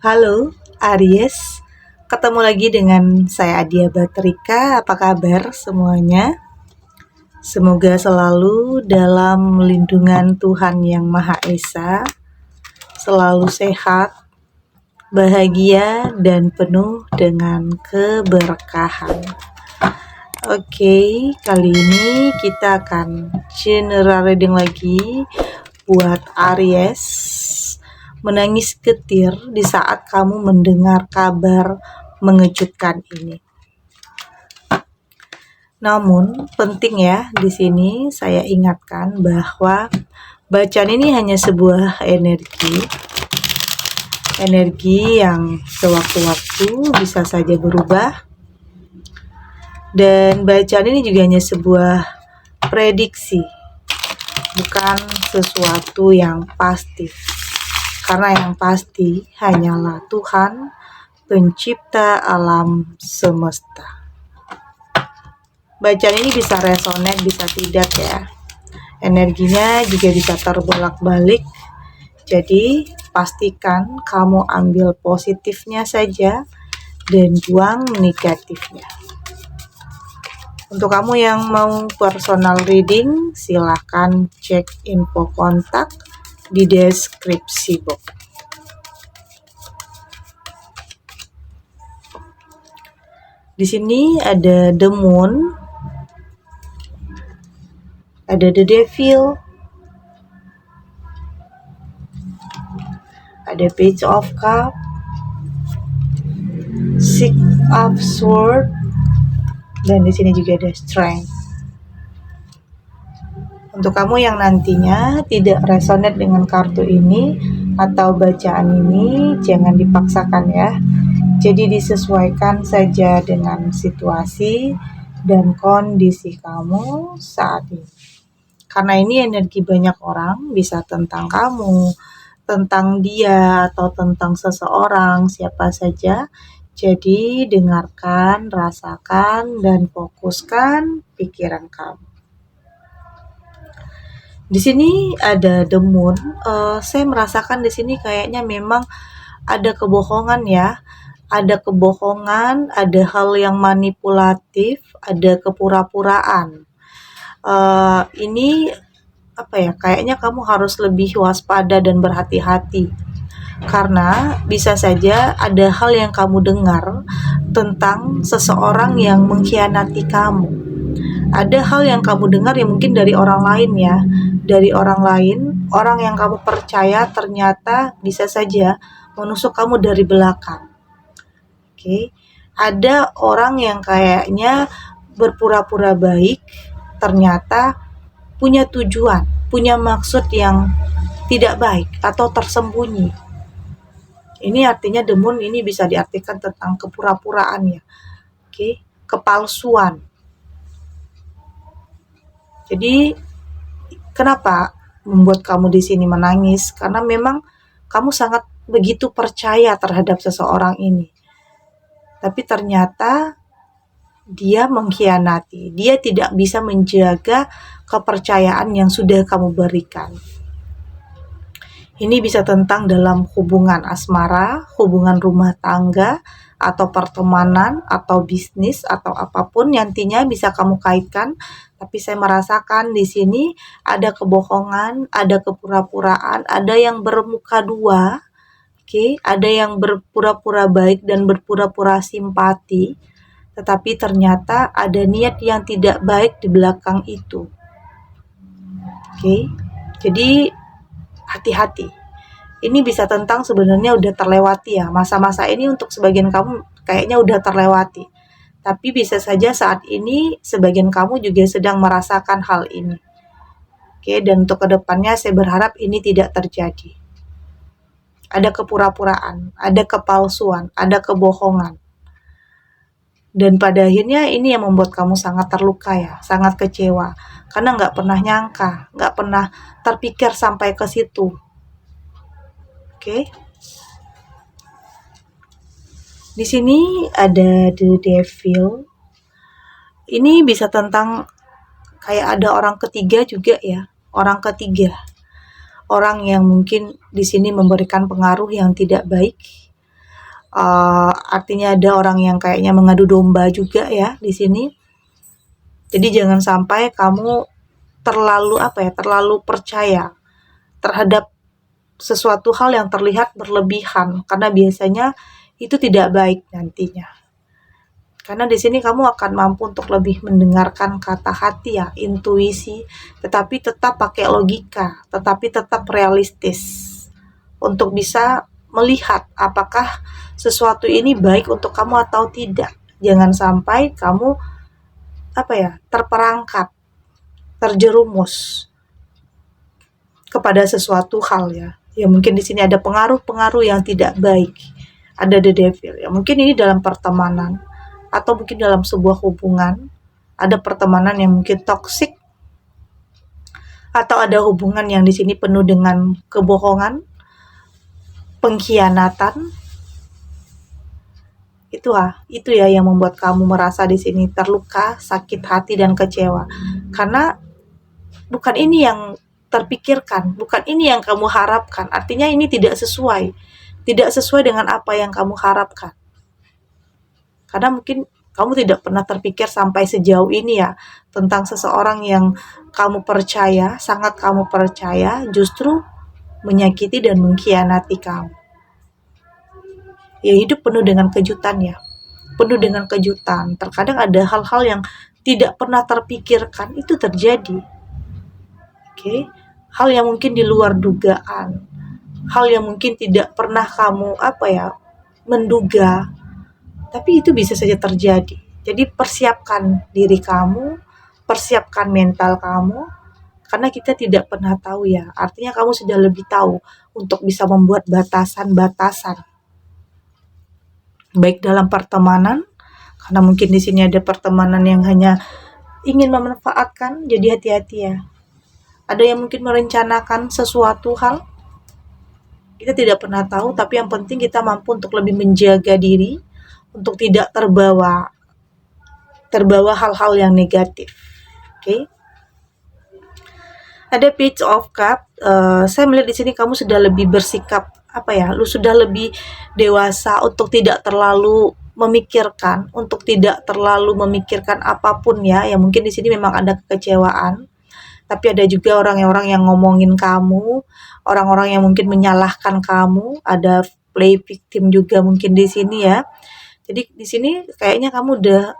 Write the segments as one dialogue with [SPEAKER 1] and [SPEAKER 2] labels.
[SPEAKER 1] Halo Aries, ketemu lagi dengan saya Adia Batrika. Apa kabar semuanya? Semoga selalu dalam lindungan Tuhan Yang Maha Esa, selalu sehat, bahagia, dan penuh dengan keberkahan. Oke, kali ini kita akan general reading lagi buat Aries. Menangis getir di saat kamu mendengar kabar mengejutkan ini. Namun penting ya, di sini saya ingatkan bahwa bacaan ini hanya sebuah energi yang sewaktu-waktu bisa saja berubah, dan bacaan ini juga hanya sebuah prediksi, bukan sesuatu yang pasti. Karena yang pasti hanyalah Tuhan, pencipta alam semesta. Bacaan ini bisa resonate, bisa tidak ya. Energinya juga bisa terbolak-balik. Jadi pastikan kamu ambil positifnya saja dan buang negatifnya. Untuk kamu yang mau personal reading, silahkan cek info kontak di deskripsi box. Di sini ada The Moon, ada The Devil, ada Page of Cup, Six of Sword, dan di sini juga ada Strength. Untuk kamu yang nantinya tidak resonate dengan kartu ini atau bacaan ini, jangan dipaksakan ya. Jadi disesuaikan saja dengan situasi dan kondisi kamu saat ini. Karena ini energi banyak orang, bisa tentang kamu, tentang dia, atau tentang seseorang, siapa saja. Jadi dengarkan, rasakan, dan fokuskan pikiran kamu. Di sini ada The Moon. Saya merasakan di sini kayaknya memang ada kebohongan ya. Ada kebohongan, ada hal yang manipulatif, ada kepura-puraan. Ini apa ya? Kayaknya kamu harus lebih waspada dan berhati-hati. Karena bisa saja ada hal yang kamu dengar tentang seseorang yang mengkhianati kamu. Ada hal yang kamu dengar yang mungkin dari orang lain ya. Dari orang lain, orang yang kamu percaya ternyata bisa saja menusuk kamu dari belakang. Oke. Ada orang yang kayaknya berpura-pura baik, ternyata punya tujuan, punya maksud yang tidak baik atau tersembunyi. Ini artinya The Moon ini bisa diartikan tentang kepura-puraan ya. Oke, kepalsuan. Jadi kenapa membuat kamu di sini menangis? Karena memang kamu sangat begitu percaya terhadap seseorang ini. Tapi ternyata dia mengkhianati. Dia tidak bisa menjaga kepercayaan yang sudah kamu berikan. Ini bisa tentang dalam hubungan asmara, hubungan rumah tangga, atau pertemanan, atau bisnis, atau apapun nantinya bisa kamu kaitkan. Tapi saya merasakan di sini ada kebohongan, ada kepura-puraan, ada yang bermuka dua. Oke, ada yang berpura-pura baik dan berpura-pura simpati, tetapi ternyata ada niat yang tidak baik di belakang itu. Oke, jadi hati-hati. Ini bisa tentang sebenarnya udah terlewati ya. Masa-masa ini untuk sebagian kamu kayaknya udah terlewati. Tapi bisa saja saat ini sebagian kamu juga sedang merasakan hal ini. Oke, dan untuk kedepannya saya berharap ini tidak terjadi. Ada kepura-puraan, ada kepalsuan, ada kebohongan. Dan pada akhirnya ini yang membuat kamu sangat terluka ya, sangat kecewa. Karena nggak pernah nyangka, nggak pernah terpikir sampai ke situ. Oke. Di sini ada The Devil. Ini bisa tentang kayak ada orang ketiga juga ya, orang ketiga. Orang yang mungkin di sini memberikan pengaruh yang tidak baik Artinya ada orang yang kayaknya mengadu domba juga ya di sini. Jadi jangan sampai kamu terlalu percaya terhadap sesuatu hal yang terlihat berlebihan, karena biasanya itu tidak baik nantinya. Karena di sini kamu akan mampu untuk lebih mendengarkan kata hati ya, intuisi, tetapi tetap pakai logika, tetapi tetap realistis untuk bisa melihat apakah sesuatu ini baik untuk kamu atau tidak. Jangan sampai kamu terperangkap, terjerumus kepada sesuatu hal ya. Ya mungkin di sini ada pengaruh-pengaruh yang tidak baik. Ada the devil. Ya mungkin ini dalam pertemanan atau mungkin dalam sebuah hubungan. Ada pertemanan yang mungkin toksik atau ada hubungan yang di sini penuh dengan kebohongan, pengkhianatan. Itu ya yang membuat kamu merasa di sini terluka, sakit hati dan kecewa. Karena bukan ini yang terpikirkan, bukan ini yang kamu harapkan. Artinya ini tidak sesuai dengan apa yang kamu harapkan. Karena mungkin kamu tidak pernah terpikir sampai sejauh ini ya, tentang seseorang yang kamu percaya, sangat kamu percaya, justru menyakiti dan mengkhianati kamu. Ya hidup penuh dengan kejutan ya, penuh dengan kejutan. Terkadang ada hal-hal yang tidak pernah terpikirkan itu terjadi. Oke. Hal yang mungkin di luar dugaan, hal yang mungkin tidak pernah kamu menduga, tapi itu bisa saja terjadi. Jadi persiapkan diri kamu, persiapkan mental kamu, karena kita tidak pernah tahu ya. Artinya kamu sudah lebih tahu untuk bisa membuat batasan-batasan, baik dalam pertemanan, karena mungkin di sini ada pertemanan yang hanya ingin memanfaatkan, jadi hati-hati ya. Ada yang mungkin merencanakan sesuatu hal, kita tidak pernah tahu, tapi yang penting kita mampu untuk lebih menjaga diri, untuk tidak terbawa hal-hal yang negatif. Oke. Ada Page of Cup. Saya melihat di sini kamu sudah lebih bersikap lu sudah lebih dewasa untuk tidak terlalu memikirkan, apapun ya. Yang mungkin di sini memang ada kekecewaan. Tapi ada juga orang-orang yang ngomongin kamu, orang-orang yang mungkin menyalahkan kamu, ada play victim juga mungkin di sini ya. Jadi di sini kayaknya kamu udah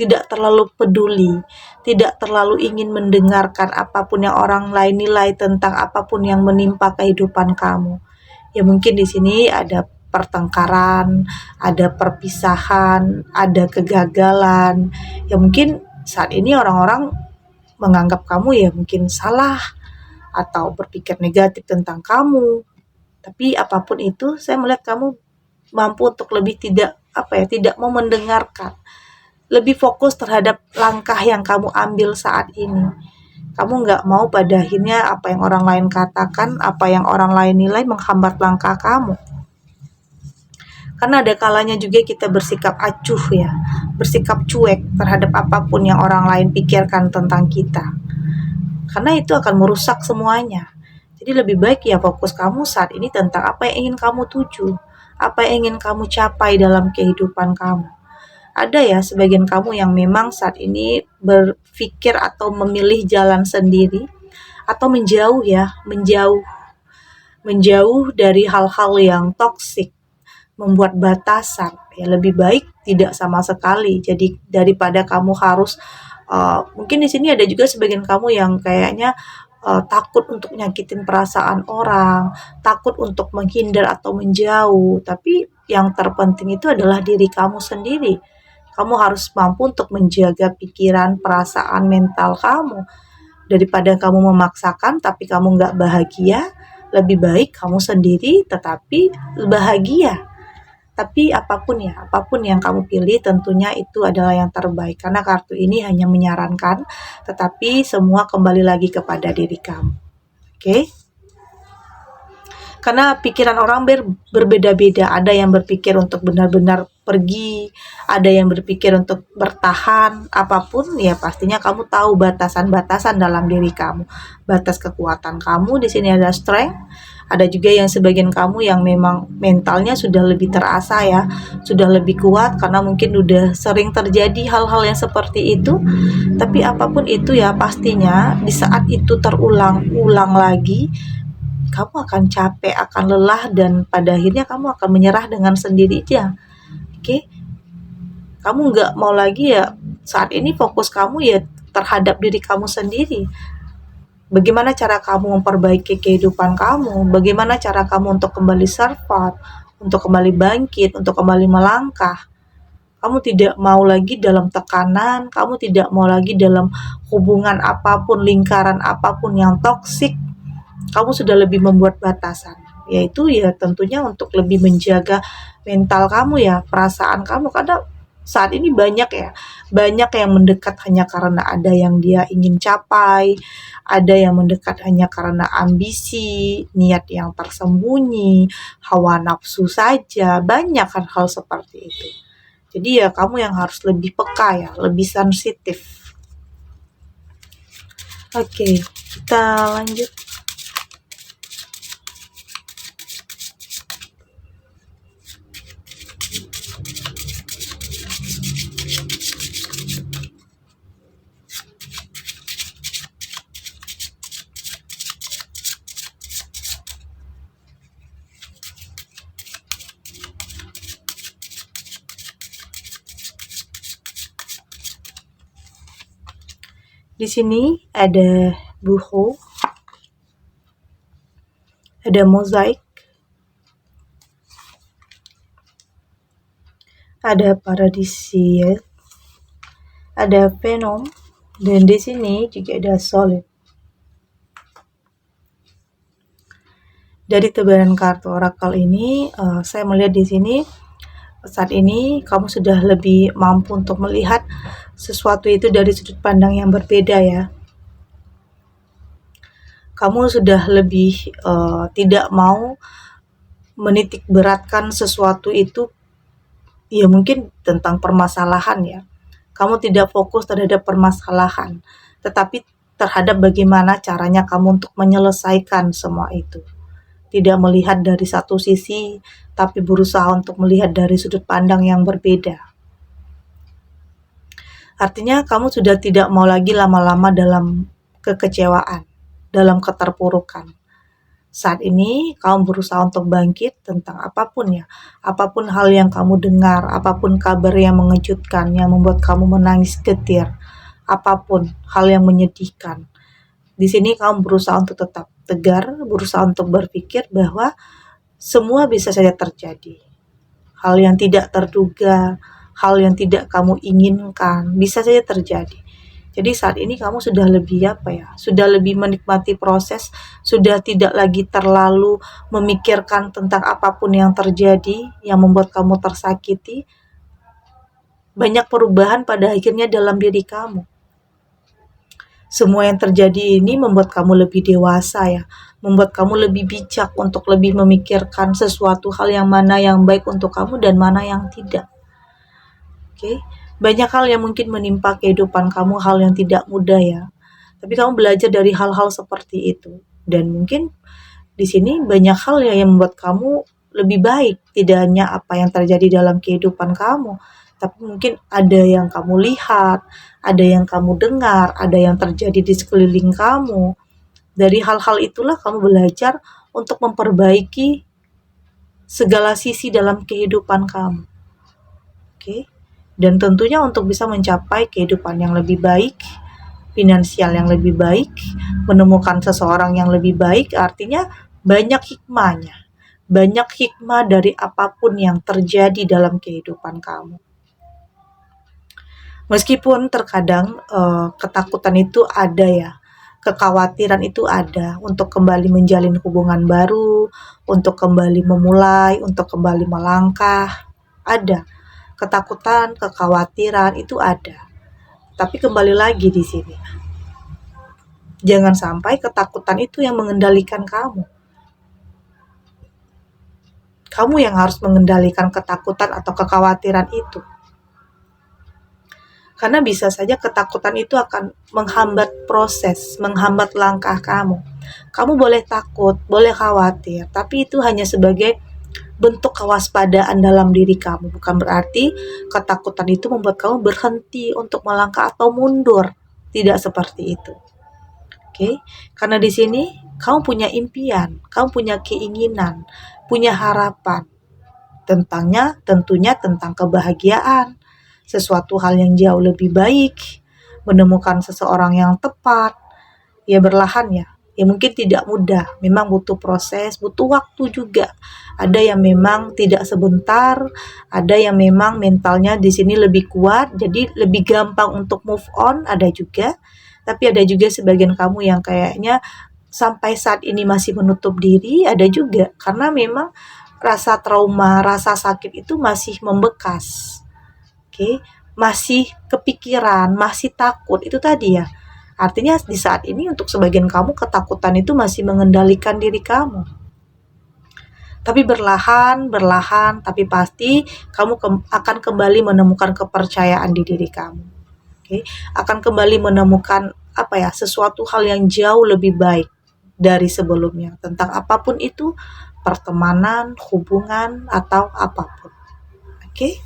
[SPEAKER 1] tidak terlalu peduli, tidak terlalu ingin mendengarkan apapun yang orang lain nilai tentang apapun yang menimpa kehidupan kamu. Ya mungkin di sini ada pertengkaran, ada perpisahan, ada kegagalan. Ya mungkin saat ini orang-orang menganggap kamu ya mungkin salah atau berpikir negatif tentang kamu. Tapi apapun itu, saya melihat kamu mampu untuk lebih tidak mau mendengarkan. Lebih fokus terhadap langkah yang kamu ambil saat ini. Kamu nggak mau pada akhirnya apa yang orang lain katakan, apa yang orang lain nilai menghambat langkah kamu. Karena ada kalanya juga kita bersikap acuh ya, bersikap cuek terhadap apapun yang orang lain pikirkan tentang kita. Karena itu akan merusak semuanya. Jadi lebih baik ya fokus kamu saat ini tentang apa yang ingin kamu tuju, apa yang ingin kamu capai dalam kehidupan kamu. Ada ya sebagian kamu yang memang saat ini berpikir atau memilih jalan sendiri, atau menjauh dari hal-hal yang toksik, membuat batasan. Ya lebih baik tidak sama sekali. Jadi daripada kamu harus mungkin di sini ada juga sebagian kamu yang kayaknya takut untuk nyakitin perasaan orang, takut untuk menghindar atau menjauh. Tapi yang terpenting itu adalah diri kamu sendiri. Kamu harus mampu untuk menjaga pikiran, perasaan, mental kamu. Daripada kamu memaksakan tapi kamu nggak bahagia, lebih baik kamu sendiri tetapi bahagia. Tapi apapun yang kamu pilih tentunya itu adalah yang terbaik. Karena kartu ini hanya menyarankan, tetapi semua kembali lagi kepada diri kamu. Oke? Karena pikiran orang berbeda-beda. Ada yang berpikir untuk benar-benar pergi, ada yang berpikir untuk bertahan, apapun ya pastinya kamu tahu batasan-batasan dalam diri kamu. Batas kekuatan kamu di sini ada strength, Ada juga yang sebagian kamu yang memang mentalnya sudah lebih terasa ya, sudah lebih kuat karena mungkin udah sering terjadi hal-hal yang seperti itu. Tapi apapun itu ya, pastinya di saat itu terulang-ulang lagi, kamu akan capek, akan lelah, dan pada akhirnya kamu akan menyerah dengan sendirinya. Oke, kamu nggak mau lagi ya, saat ini fokus kamu ya terhadap diri kamu sendiri. Bagaimana cara kamu memperbaiki kehidupan kamu, bagaimana cara kamu untuk kembali survive, untuk kembali bangkit, untuk kembali melangkah. Kamu tidak mau lagi dalam tekanan, kamu tidak mau lagi dalam hubungan apapun, lingkaran apapun yang toksik. Kamu sudah lebih membuat batasan, yaitu ya tentunya untuk lebih menjaga mental kamu ya, perasaan kamu. Karena saat ini banyak yang mendekat hanya karena ada yang dia ingin capai, ada yang mendekat hanya karena ambisi, niat yang tersembunyi, hawa nafsu saja, banyak hal-hal seperti itu. Jadi ya kamu yang harus lebih peka ya, lebih sensitif. Oke, kita lanjut. Di sini ada buho, ada mozaik, ada paradisiel, ada venom, dan di sini juga ada solid. Dari tebaran kartu orakel ini, saya melihat di sini saat ini kamu sudah lebih mampu untuk melihat sesuatu itu dari sudut pandang yang berbeda ya. Kamu sudah lebih tidak mau menitik beratkan sesuatu itu, ya mungkin tentang permasalahan ya. Kamu tidak fokus terhadap permasalahan, tetapi terhadap bagaimana caranya kamu untuk menyelesaikan semua itu. Tidak melihat dari satu sisi, tapi berusaha untuk melihat dari sudut pandang yang berbeda. Artinya kamu sudah tidak mau lagi lama-lama dalam kekecewaan, dalam keterpurukan. Saat ini kamu berusaha untuk bangkit tentang apapun ya, apapun hal yang kamu dengar, apapun kabar yang mengejutkan, yang membuat kamu menangis getir, apapun hal yang menyedihkan. Di sini kamu berusaha untuk tetap tegar, berusaha untuk berpikir bahwa semua bisa saja terjadi. Hal yang tidak terduga, hal yang tidak kamu inginkan, bisa saja terjadi. Jadi saat ini kamu sudah lebih sudah lebih menikmati proses, sudah tidak lagi terlalu memikirkan tentang apapun yang terjadi, yang membuat kamu tersakiti. Banyak perubahan pada akhirnya dalam diri kamu. Semua yang terjadi ini membuat kamu lebih dewasa ya, membuat kamu lebih bijak untuk lebih memikirkan sesuatu hal yang mana yang baik untuk kamu dan mana yang tidak. Oke, banyak hal yang mungkin menimpa kehidupan kamu, hal yang tidak mudah ya. Tapi kamu belajar dari hal-hal seperti itu. Dan mungkin di sini banyak hal yang membuat kamu lebih baik. Tidak hanya apa yang terjadi dalam kehidupan kamu, tapi mungkin ada yang kamu lihat, ada yang kamu dengar, ada yang terjadi di sekeliling kamu. Dari hal-hal itulah kamu belajar untuk memperbaiki segala sisi dalam kehidupan kamu. Oke. Dan tentunya untuk bisa mencapai kehidupan yang lebih baik, finansial yang lebih baik, menemukan seseorang yang lebih baik, artinya banyak hikmahnya. Banyak hikmah dari apapun yang terjadi dalam kehidupan kamu. Meskipun terkadang ketakutan itu ada ya, kekhawatiran itu ada untuk kembali menjalin hubungan baru, untuk kembali memulai, untuk kembali melangkah, ada. Ketakutan, kekhawatiran itu ada. Tapi kembali lagi di sini. Jangan sampai ketakutan itu yang mengendalikan kamu. Kamu yang harus mengendalikan ketakutan atau kekhawatiran itu. Karena bisa saja ketakutan itu akan menghambat proses, menghambat langkah kamu. Kamu boleh takut, boleh khawatir, tapi itu hanya sebagai bentuk kewaspadaan dalam diri kamu. Bukan berarti ketakutan itu membuat kamu berhenti untuk melangkah atau mundur. Tidak seperti itu. Oke, karena di sini kamu punya impian, kamu punya keinginan, punya harapan tentangnya, tentunya tentang kebahagiaan, sesuatu hal yang jauh lebih baik, menemukan seseorang yang tepat, ya berlahan ya. Ya mungkin tidak mudah, memang butuh proses, butuh waktu juga. Ada yang memang tidak sebentar, ada yang memang mentalnya di sini lebih kuat, jadi lebih gampang untuk move on, ada juga. Tapi ada juga sebagian kamu yang kayaknya sampai saat ini masih menutup diri, ada juga. Karena memang rasa trauma, rasa sakit itu masih membekas. Oke, masih kepikiran, masih takut, itu tadi ya. Artinya di saat ini untuk sebagian kamu ketakutan itu masih mengendalikan diri kamu. Tapi berlahan, tapi pasti kamu akan kembali menemukan kepercayaan di diri kamu. Oke, akan kembali menemukan sesuatu hal yang jauh lebih baik dari sebelumnya. Tentang apapun itu, pertemanan, hubungan, atau apapun. Oke?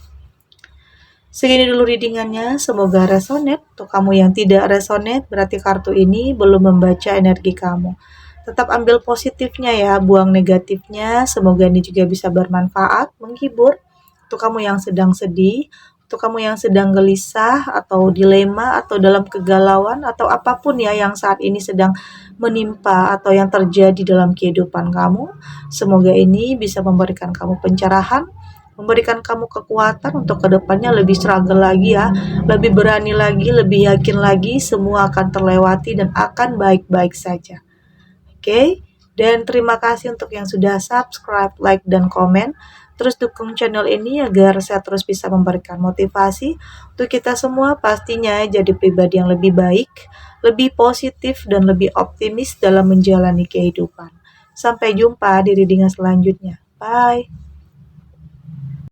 [SPEAKER 1] Segini dulu readingannya, semoga resonate. Untuk kamu yang tidak resonate, berarti kartu ini belum membaca energi kamu. Tetap ambil positifnya ya, buang negatifnya. Semoga ini juga bisa bermanfaat, menghibur. Untuk kamu yang sedang sedih, untuk kamu yang sedang gelisah, atau dilema, atau dalam kegalauan, atau apapun ya yang saat ini sedang menimpa atau yang terjadi dalam kehidupan kamu. Semoga ini bisa memberikan kamu pencerahan, memberikan kamu kekuatan untuk kedepannya lebih struggle lagi ya, lebih berani lagi, lebih yakin lagi, semua akan terlewati dan akan baik-baik saja. Oke, dan terima kasih untuk yang sudah subscribe, like, dan komen. Terus dukung channel ini agar saya terus bisa memberikan motivasi untuk kita semua pastinya jadi pribadi yang lebih baik, lebih positif, dan lebih optimis dalam menjalani kehidupan. Sampai jumpa di readingan selanjutnya. Bye!